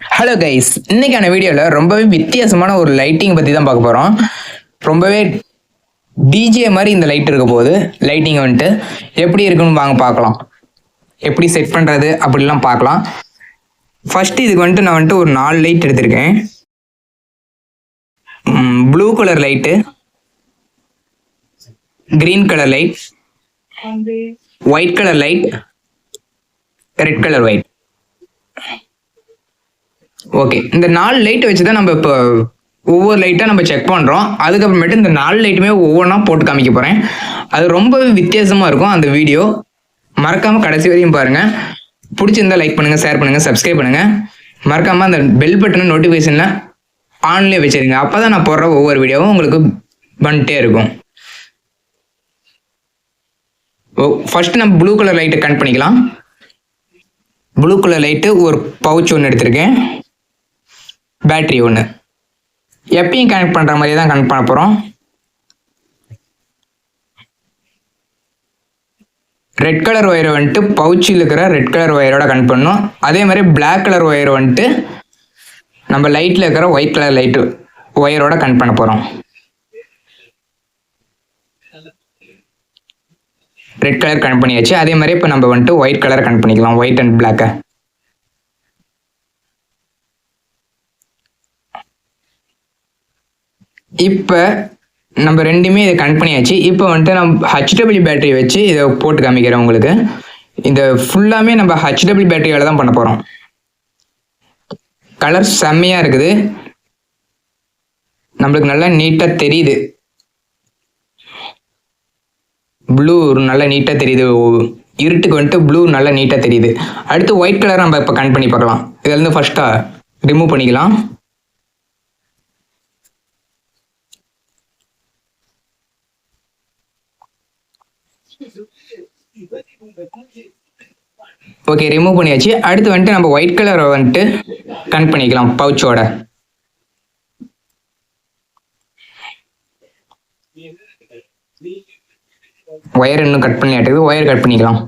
Hello guys, இன்னைக்கான வீடியோவில் ரொம்பவே வித்தியாசமான ஒரு லைட்டிங் பற்றி தான் பார்க்க போகிறோம். ரொம்பவே டிஜே மாதிரி இந்த லைட் இருக்க போது லைட்டிங் வந்துட்டு எப்படி இருக்குன்னு வாங்க பார்க்கலாம். எப்படி செட் பண்ணுறது அப்படிலாம் பார்க்கலாம். ஃபர்ஸ்ட் இதுக்கு வந்துட்டு நான் வந்துட்டு ஒரு 4 லைட் எடுத்திருக்கேன். Blue colour light, green colour light, white colour light, red colour white. Okay, இந்த 4 லைட் வச்சு தான் நம்ம இப்போ ஒவ்வொரு லைட்டாக நம்ம செக் பண்ணுறோம். அதுக்கப்புறமேட்டு இந்த 4 லைட்டுமே ஒவ்வொன்றா போட்டு காமிக்க போகிறேன். அது ரொம்பவே வித்தியாசமாக இருக்கும் அந்த வீடியோ. மறக்காமல் கடைசி வரையும் பாருங்கள். பிடிச்சிருந்தா லைக் பண்ணுங்கள், ஷேர் பண்ணுங்கள், சப்ஸ்கிரைப் பண்ணுங்கள். மறக்காமல் அந்த பெல் பட்டனை நோட்டிஃபிகேஷனில் ஆன்லேயே வச்சுருங்க. அப்போ தான் நான் போடுற ஒவ்வொரு வீடியோவும் உங்களுக்கு வந்துட்டே இருக்கும். ஃபர்ஸ்ட் நம்ம ப்ளூ கலர் லைட்டை கனெக்ட் பண்ணிக்கலாம். ப்ளூ கலர் லைட்டு ஒரு பவுச் ஒன்று எடுத்திருக்கேன். பேட்டரி ஒன்று எப்பயும் கனெக்ட் பண்ணுற மாதிரி தான் கனெக்ட் பண்ண போகிறோம். ரெட் கலர் ஒயரை வந்துட்டு பவுச்சில் இருக்கிற ரெட் கலர் ஒயரோட கனெக்ட் பண்ணணும். அதே மாதிரி பிளாக் கலர் ஒயரை வந்துட்டு நம்ம லைட்டில் இருக்கிற ஒயிட் கலர் லைட்டு ஒயரோட கனெக்ட் பண்ண போகிறோம். ரெட் கலர் கனெக்ட் பண்ணியாச்சு. அதே மாதிரி இப்போ நம்ம வந்துட்டு ஒயிட் கலர் கனெக்ட் பண்ணிக்கலாம். ஒயிட் அண்ட் பிளாக்கை இப்போ நம்ம ரெண்டுமே இதை கனெக்ட் பண்ணியாச்சு. இப்போ வந்துட்டு நம்ம ஹச்டபிள்யூ பேட்டரி வச்சு இதை போட்டு காமிக்கிறேன் உங்களுக்கு. இந்த ஃபுல்லாமே நம்ம ஹச்டபிள்யூ பேட்டரியால் தான் பண்ண போகிறோம். கலர் செம்மையாக இருக்குது, நம்மளுக்கு நல்லா நீட்டாக தெரியுது. ப்ளூ நல்லா நீட்டாக தெரியுது. இருட்டுக்கு வந்துட்டு ப்ளூ நல்லா நீட்டாக தெரியுது. அடுத்து ஒயிட் கலர் நம்ம இப்போ கனெக்ட் பண்ணி பார்க்கலாம். இதுலேருந்து ஃபஸ்ட்டாக ரிமூவ் பண்ணிக்கலாம். ஓகே, ரிமூவ் பண்ணியாச்சு. அடுத்து வந்துட்டு நம்ம ஒயிட் கலரை வந்துட்டு கனெக்ட் பண்ணிக்கலாம் பவுச்சோட. ஒயர் இன்னும் கட் பண்ணி ஆட்டுது, ஒயர் கட் பண்ணிக்கலாம்.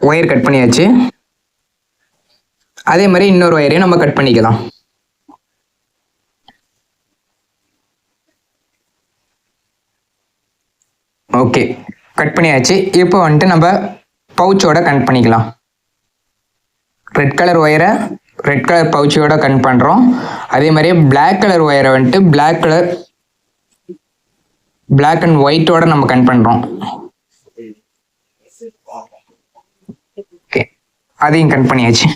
ஒயர் கட் பண்ணியாச்சு. அதே மாதிரி இன்னொரு ஒயரையும் நம்ம கட் பண்ணிக்கலாம். ஓகே, கட் பண்ணியாச்சு. இப்போ வந்துட்டு நம்ம பவுச்சோட கனெக்ட் பண்ணிக்கலாம். ரெட் கலர் ஒயரை ரெட் கலர் பவுச்சோட கனெக்ட் பண்ணுறோம். அதே மாதிரியே பிளாக் கலர் ஒயரை வந்துட்டு பிளாக் அண்ட் ஒயிட்டோட நம்ம கனெக்ட் பண்ணுறோம். ஓகே, அதையும் கனெக்ட் பண்ணியாச்சு.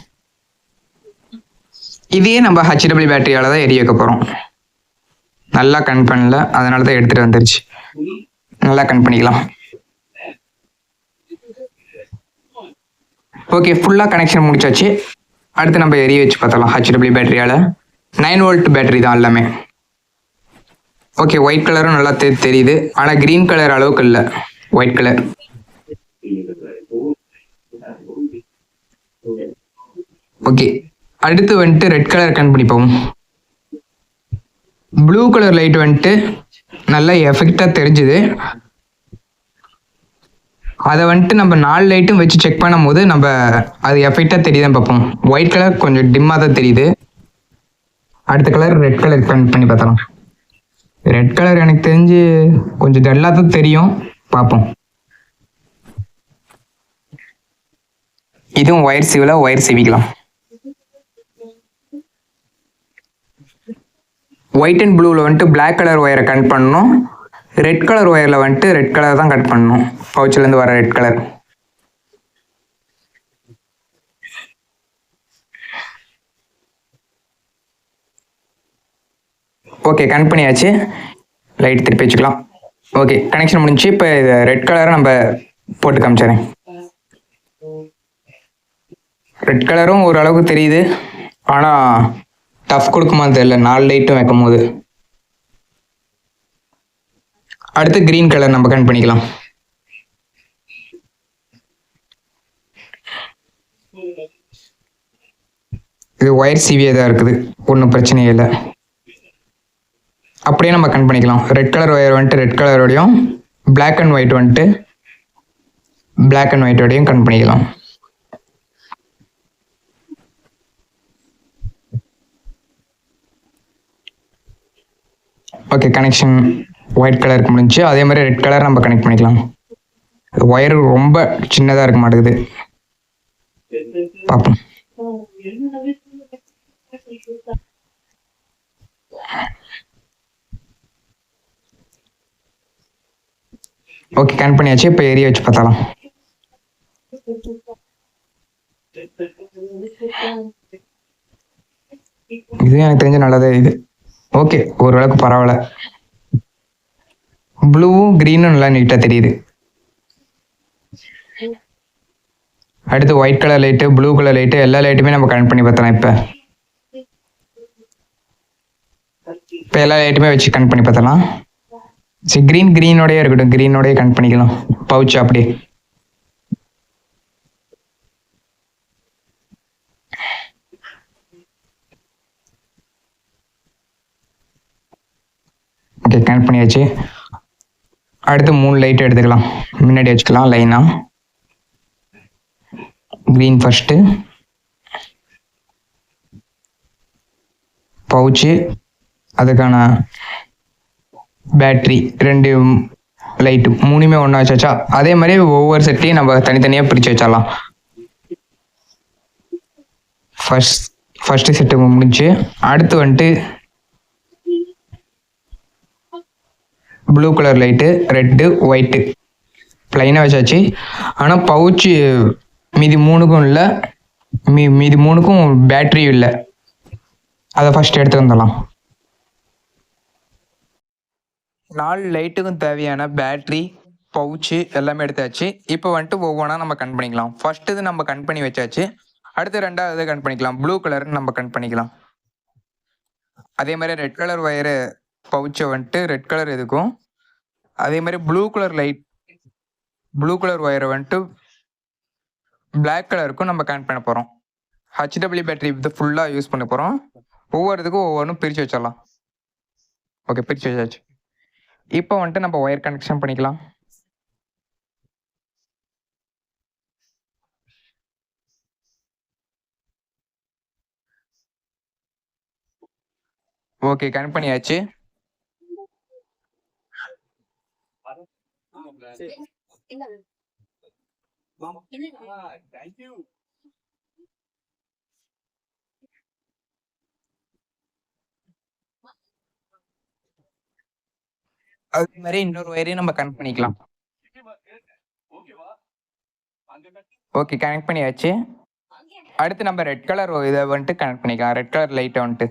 இதே நம்ம ஹச்டபிள்யூ பேட்டரியால தான் எரிய வைக்க போகிறோம். நல்லா கனெக்ட் பண்ணல, அதனால தான் எடுத்துகிட்டு வந்துருச்சு. நல்லா கனெக்ட் பண்ணிக்கலாம். ஓகே, ஃபுல்லாக கனெக்ஷன் முடிச்சாச்சு. அடுத்து நம்ம எரிய வச்சு பார்த்தலாம். ஹச்டபிள்யூ பேட்டரியால் 9 வோல்ட் பேட்டரி தான் எல்லாமே. ஓகே, ஒயிட் கலரும் நல்லா தெரியுது, ஆனால் கிரீன் கலர் அளவுக்கு இல்லை ஒயிட் கலர். ஓகே, அடுத்து வந்துட்டு ரெட் கலர் கனெக்ட் பண்ணிப்போம். ப்ளூ கலர் லைட் வந்துட்டு நல்லா எஃபெக்டாக தெரிஞ்சுது. அதை வந்துட்டு நம்ம 4 லைட்டும் வச்சு செக் பண்ணும் போது நம்ம அது எஃபெக்டாக தெரியுதுன்னு பார்ப்போம். ஒயிட் கலர் கொஞ்சம் டிம்மாக தான் தெரியுது. அடுத்த கலர் ரெட் கலர் கனெக்ட் பண்ணி பார்த்தலாம். ரெட் கலர் எனக்கு தெரிஞ்சு கொஞ்சம் டல்லாக தான் தெரியும், பார்ப்போம். இதுவும் ஒயர் சீவில் ஒயர் சீவிக்கலாம். ஒயிட் அண்ட் ப்ளூவில் வந்துட்டு பிளாக் கலர் ஒயரை கனெக்ட் பண்ணணும். ரெட் கலர் ஒயரில் வந்துட்டு ரெட் கலர் தான் கட் பண்ணணும், பவுச்சிலேருந்து வர ரெட் கலர். ஓகே, கனெக்ட் பண்ணியாச்சு. லைட் திருப்பி வச்சுக்கலாம். ஓகே, கனெக்ஷன் முடிஞ்சு. இப்போ இது ரெட் கலரை நம்ம போட்டு காமிச்சிடுறேன். ரெட் கலரும் ஓரளவுக்கு தெரியுது, ஆனால் டஃப் கொடுக்குமான்னு தெரியல 4 லைட்டும் வைக்கும் போது. அடுத்து கிரீன் கலர் நம்ம கனெக்ட் பண்ணிக்கலாம். இது ஒயர் சிவியாக தான் இருக்குது, ஒன்றும் பிரச்சனையே இல்லை. அப்படியே நம்ம கனெக்ட் பண்ணிக்கலாம். ரெட் கலர் ஒயர் வந்துட்டு ரெட் கலரோடையும், பிளாக் அண்ட் ஒயிட் வந்துட்டு பிளாக் அண்ட் ஒயிட்டோடையும் கனெக்ட் பண்ணிக்கலாம். ஓகே, கனெக்ஷன் ஒயிட் கலருக்கு முடிஞ்சு. அதே மாதிரி ரெட் கலர் நம்ம கனெக்ட் பண்ணிக்கலாம். ஒயர் ரொம்ப சின்னதாக இருக்க மாட்டேங்குது, பார்ப்போம். ஓகே, கனெக்ட் பண்ணியாச்சு. இப்போ ஏரியா வச்சு பார்த்தாலாம். இது எனக்கு தெரிஞ்ச நல்லதே இது. ஓகே, ஓரளவுக்கு பரவாயில்ல. ப்ளூவும் க்ரீனும் நல்லா நீட்டாக தெரியுது. அடுத்து white colour light, blue colour light, எல்லா லைட்டுமே நம்ம கனெக்ட் பண்ணி பார்த்தலாம். இப்போ எல்லா லைட்டுமே வச்சு கனெக்ட் பண்ணி பார்த்தலாம். சரி, க்ரீனோடய இருக்கட்டும், க்ரீனோடய கனெக்ட் பண்ணிக்கலாம். பவுச் அப்படியே. ஓகே, கனெக்ட் பண்ணியாச்சு. அடுத்து 3 லைட் எடுத்துக்கலாம். முன்னாடி வச்சுக்கலாம் லைனா. க்ரீன் ஃபர்ஸ்ட்டு, பவுச்சு, அதுக்கான பேட்ரி, 2 லைட்டு, 3மே ஒன்றா வச்சாச்சா. அதே மாதிரி ஒவ்வொரு செட்டையும் நம்ம தனித்தனியாக பிரித்து வச்சிடலாம். ஃபர்ஸ்ட் செட்டு முடிஞ்சு. அடுத்து வந்துட்டு blue colour light, red, white ப்ளைனாக வச்சாச்சு. ஆனால் பவுச்சு மீதி 3க்கும் இல்லை, மீதி 3க்கும் பேட்ரியும் இல்லை. அதை ஃபர்ஸ்ட் எடுத்து வந்துடலாம். 4 லைட்டுக்கும் தேவையான பேட்ரி, பவுச்சு எல்லாமே எடுத்தாச்சு. இப்போ வந்துட்டு ஒவ்வொன்றா நம்ம கனெக்ட் பண்ணிக்கலாம். ஃபர்ஸ்ட் இது நம்ம கனெக்ட் பண்ணி வச்சாச்சு. அடுத்து 2வது கனெக்ட் பண்ணிக்கலாம். ப்ளூ கலர் நம்ம கனெக்ட் பண்ணிக்கலாம். அதே மாதிரி ரெட் கலர் ஒயரு பவுச்சை வந்துட்டு ரெட் கலர் எதுக்கும், அதே மாதிரி ப்ளூ கலர் ஒயரை வந்துட்டு பிளாக் கலருக்கும் நம்ம கனெக்ட் பண்ண போகிறோம். HW பேட்டரி இது ஃபுல்லாக யூஸ் பண்ண போகிறோம். ஒவ்வொருத்துக்கும் ஒவ்வொன்றும் பிரித்து வச்சிடலாம். ஓகே, பிரித்து வச்சாச்சு. இப்போ வந்துட்டு நம்ம ஒயர் கனெக்ஷன் பண்ணிக்கலாம். ஓகே, கனெக்ட் பண்ணியாச்சு. அதே மாதிரி இன்னொரு ஒயரையும் நம்ம கனெக்ட் பண்ணிக்கலாம். ஓகே, கனெக்ட் பண்ணியாச்சு. அடுத்து நம்ம ரெட் கலர் இதை வந்துட்டு கனெக்ட் பண்ணிக்கலாம். ரெட் கலர் லைட்டை வந்துட்டு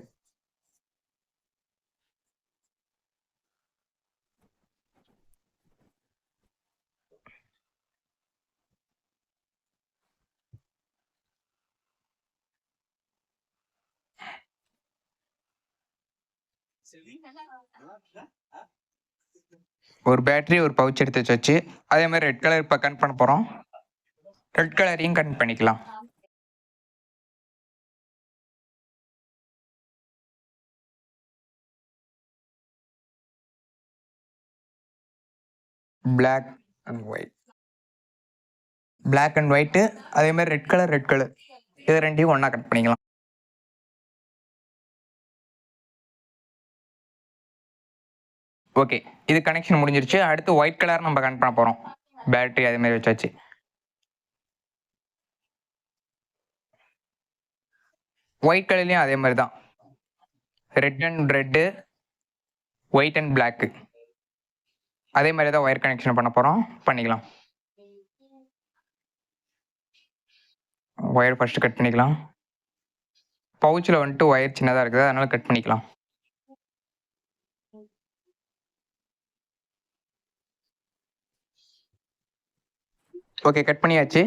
ஒரு பேட்டரி, ஒரு பவுச் எடுத்து வச்சு. அதே மாதிரி ரெட் கலர் இப்போ கனெக்ட் பண்ண போகிறோம். ரெட் கலரையும் கனெக்ட் பண்ணிக்கலாம். பிளாக் அண்ட் ஒயிட்டு, அதே மாதிரி ரெட் கலர் இது ரெண்டையும் ஒன்றா கட் பண்ணிக்கலாம். ஓகே, இது கனெக்ஷன் முடிஞ்சிருச்சு. அடுத்து ஒயிட் கலர் நம்ம கனெக்ட் பண்ண போகிறோம். பேட்டரி அதே மாதிரி வச்சாச்சு. ஒயிட் கலர்லையும் அதே மாதிரி தான். ரெட்டு, ஒயிட் அண்ட் பிளாக்கு அதே மாதிரி தான் ஒயர் கனெக்ஷன் பண்ண போகிறோம். பண்ணிக்கலாம். ஒயர் ஃபர்ஸ்ட் கட் பண்ணிக்கலாம். பவுச்சில் வந்துட்டு ஒயர் சின்னதாக இருக்குது, அதனால கட் பண்ணிக்கலாம். ஓகே, கட் பண்ணியாச்சு.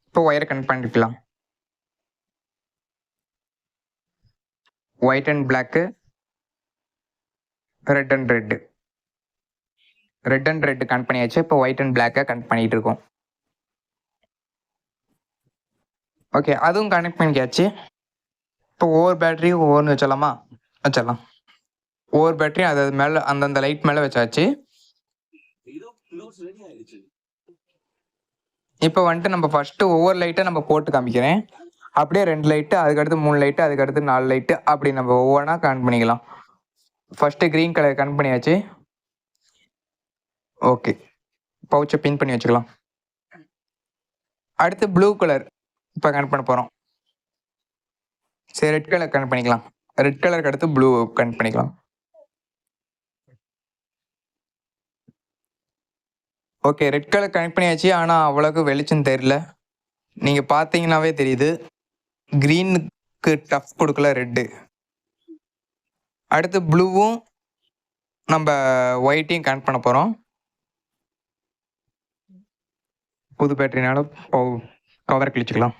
இப்போ ஒயரை கனெக்ட் பண்ணிக்கலாம். White and block, red and red connect பண்ணியாச்சு. இப்போ ஒயிட் அண்ட் பிளாக்கை கனெக்ட் பண்ணிட்டு இருக்கோம். ஓகே, அதுவும் கனெக்ட் பண்ணியாச்சு. இப்போ ஒவ்வொரு பேட்டரியும் ஒவ்வொன்று வச்சிடலாமா? வச்சிடலாம். ஒவ்வொரு பேட்டரியும் அது மேலே அந்தந்த லைட் மேலே வச்சாச்சு. இப்போ வந்துட்டு நம்ம ஃபஸ்ட்டு ஒவ்வொரு லைட்டை நம்ம போட்டு காமிக்கிறேன். அப்படியே 2 லைட்டு, அதுக்கடுத்து 3 லைட்டு, அதுக்கடுத்து 4 லைட்டு, அப்படி நம்ம ஒவ்வொன்றா கனெக்ட் பண்ணிக்கலாம். ஃபஸ்ட்டு க்ரீன் கலர் கனெக்ட் பண்ணியாச்சு. ஓகே, பவுச்சை பின் பண்ணி வச்சுக்கலாம். அடுத்து ப்ளூ கலர் இப்போ கனெக்ட் பண்ண போகிறோம். சரி, ரெட் கலர் கனெக்ட் பண்ணிக்கலாம். ரெட் கலருக்கு அடுத்து ப்ளூ கனெக்ட் பண்ணிக்கலாம். ஓகே, ரெட் கலர் கனெக்ட் பண்ணியாச்சு. ஆனால் அவ்வளோக்கு வெளிச்சம் தெரியல. நீங்கள் பார்த்தீங்கன்னாவே தெரியுது, க்ரீனுக்கு டஃப் கொடுக்கல ரெட்டு. அடுத்து ப்ளூவும் நம்ம ஒயிட்டையும் கனெக்ட் பண்ண போகிறோம். புது பேட்டரினால கவர் கிழிச்சிக்கலாம்.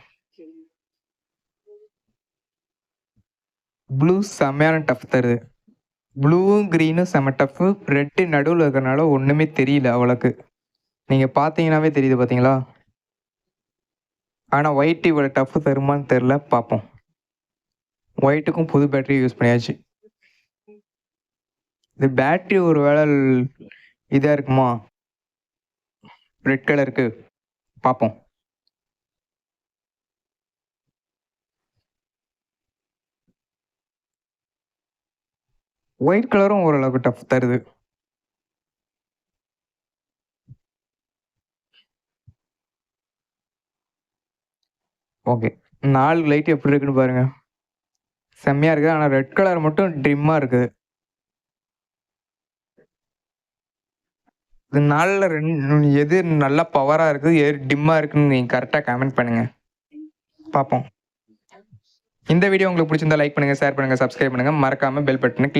ப்ளூ செம்மையான டஃப் தருது. ப்ளூவும் க்ரீனும் செம்ம டஃப்பு. ரெட்டு நடுவில் இருக்கிறனால ஒன்றுமே தெரியல அவ்வளோக்கு. நீங்கள் பார்த்தீங்கன்னாவே தெரியுது, பார்த்தீங்களா? ஆனால் ஒயிட் இவ்வளோ டஃப்பு தருமான்னு தெரில, பார்ப்போம். ஒயிட்டுக்கும் புது பேட்டரி யூஸ் பண்ணியாச்சு. இந்த பேட்டரி ஒரு வேளை இதாக இருக்குமா ரெட் கலருக்கு? பார்ப்போம். ஒயிட் கலரும் ஓரளவுக்கு டஃப் தருது. ஓகே, 4 லைட் எப்படி இருக்குன்னு பாருங்க. செம்மையாக இருக்குது. ஆனால் ரெட் கலர் மட்டும் ட்ரிம்மாக இருக்குது. இது 4ல் எது நல்லா பவராக இருக்குது, எது டிம்மாக இருக்குன்னு நீங்கள் கரெக்டாக கமெண்ட் பண்ணுங்கள், பார்ப்போம். இந்த வீடியோ உங்களுக்கு பிடிச்சிருந்தா லைக் பண்ணுங்கள், ஷேர் பண்ணுங்கள், சப்ஸ்கிரைப் பண்ணுங்கள். மறக்காமல் பெல் பட்டனை கிளிக்